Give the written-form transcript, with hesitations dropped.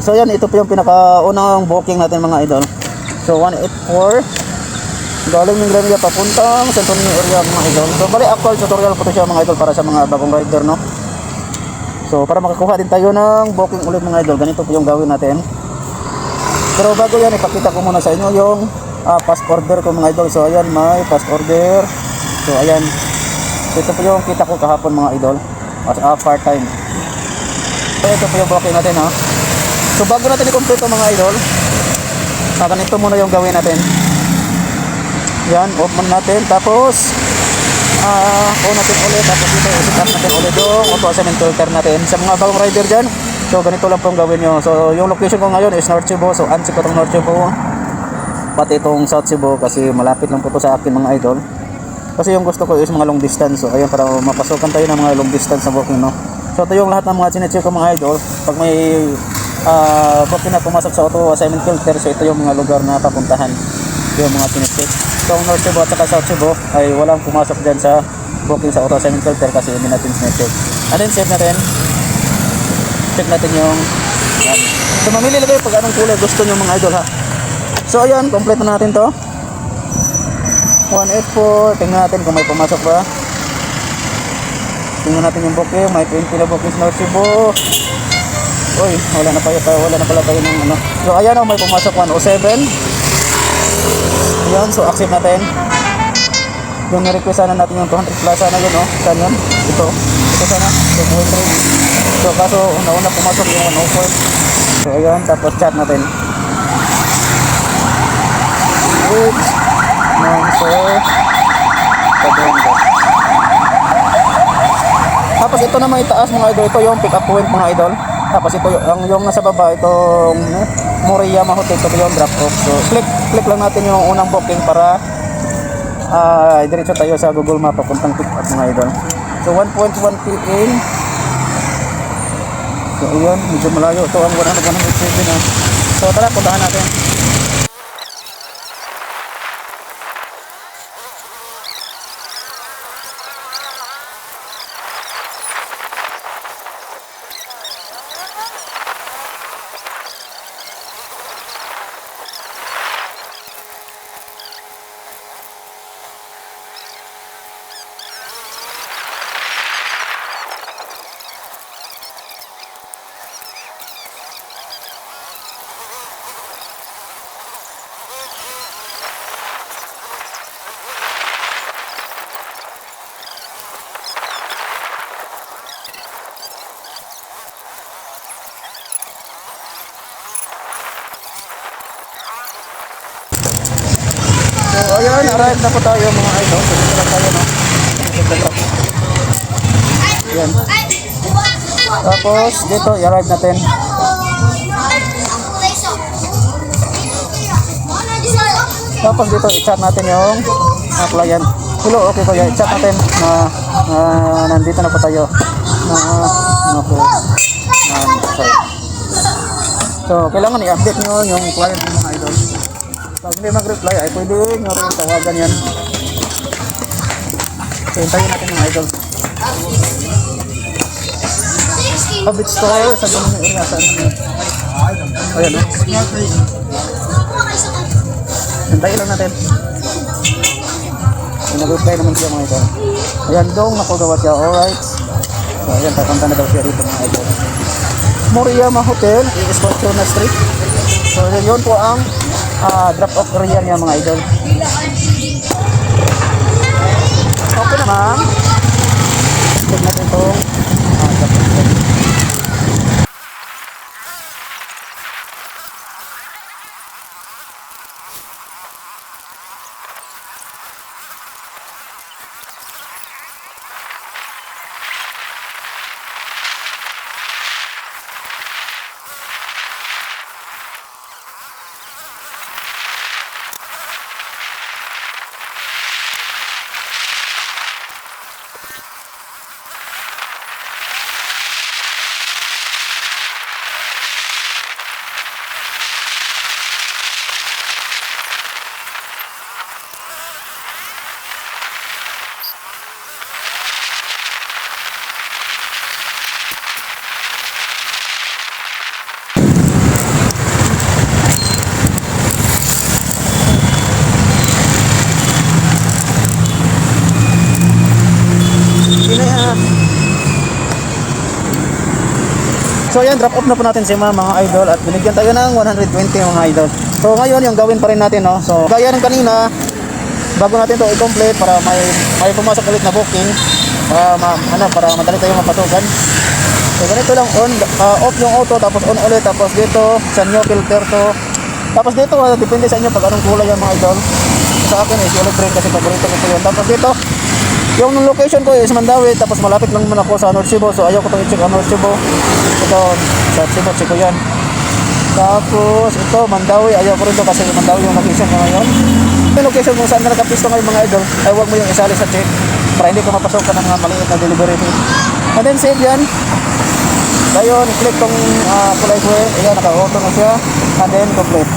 So yan, ito po yung pinakaunang booking natin mga idol. So 184 galing ng Granada papuntang Santo Niño area mga idol. So bali actual tutorial po ito siya mga idol para sa mga bagong rider, no. So para makakuha din tayo ng booking ulit mga idol, ganito po yung gawin natin. Pero bago yan, ipakita ko muna sa inyo yung fast order ko mga idol. So ayan, may fast order. So ayan, ito po yung kita ko kahapon mga idol as part time. So ito po yung booking natin, ha. So bago natin i-complete mga idol, ganito muna yung gawin natin. Yan, off muna natin. Tapos on natin ulit. Tapos dito i-set up natin ulit yung auto assignment filter natin. Sa mga bagong rider dyan, so ganito lang pong gawin nyo. So yung location ko ngayon is North Cebu. So ansip ko itong North Cebu, pati itong South Cebu, kasi malapit lang po ito sa akin mga idol. Kasi yung gusto ko is mga long distance. So ayun, para mapasukan tayo ng mga long distance na booking, no. So ito yung lahat ng mga chinecheck ko mga idol. Pag may booking na pumasok sa auto assignment filter, so ito yung mga lugar na papuntahan, yung mga chinecheck. So ang North Cebu at saka South Cebu ay walang pumasok dyan sa booking sa auto assignment filter kasi hindi natin chinecheck. And then save natin, check natin yung yan. So mamili lang kayo pag anong kulay gusto nyo mga idol, ha. So ayan, complete na natin to 184. Tingnan natin kung may pumasok ba. Tingnan natin yung booking, may 20 na booking sa North Cebu. Uy, wala na pala tayo ng ano. So ayan, may pumasok 107. Ayan, so accept natin. Yung na-request sana natin yung 200 plus sana yun, oh. Saan yun? Ito sana, 2.3. So kaso una-una pumasok yung 104. So ayan, tapos chat natin. Oops. Tapos ito naman itaas mga idol, ito yung pick up point mga idol. Tapos ito yung nasa baba, itong Moriyama Hotel, ito yung drop off. So click lang natin yung unang booking para diretso tayo sa Google Map papuntang pick up mga idol. So 1.1 km. So ayun, medyo malayo ito ang 107, ha. So tara, puntahan natin. So ayun, arrive na po tayo mga idol. So dito lang tayo, no. Ayan. Tapos dito i-arrive natin. Tapos dito i-chat natin yung client. Hello, okay kuya, i-chat natin na nandito na po tayo. Sorry. So kailangan i-update nyo yung client ng mga idol. Pag hindi mag-reply ay pwede nyo rin tawagan yan. So hintayin natin mga idol. Habit store, sa ganun yung area, saan naman. Ayan, no? Hintayin lang natin. Nag-reply naman siya mga idol. Ayan, dong nakagawa siya, alright. So ayan, papunta na daw siya dito mga idol. Moriyama Hotel, Esquarciona Street. So yun po ang drop off area niya mga idol. Okay naman. Check natin itong drop off area. So yan, drop off na po natin si mga idol at binigyan tayo ng 120 mga idol. So ngayon yung gawin pa rin natin, no. So gaya ng kanina, bago natin to i-complete para may pumasok ulit na booking, para madali tayo mapatukan. So ganito lang, off yung auto, tapos on ulit, tapos dito sa new filter to. Tapos dito, depende sa inyo pag anong kulay yung mga idol. Sa akin is yellow green kasi paborito ko po yun. Tapos dito, yung location ko is Mandawi, tapos malapit lang naman ako sa North Cebu, so ayaw ko itong i-check ang North Cebu. Ito, sa Cebu, check ko yan. Tapos ito, Mandawi, ayaw ko rin ito kasi Mandawi yung location ko ngayon. Yung location kung saan ka nakapisto ngayon mga idol, ay huwag mo yung isali sa check para hindi ka mapasok ka ng mga maliit na delivery fee. And then save yan. Ngayon, click tong kulay ko, ayan, naka-auto na siya, and then complete.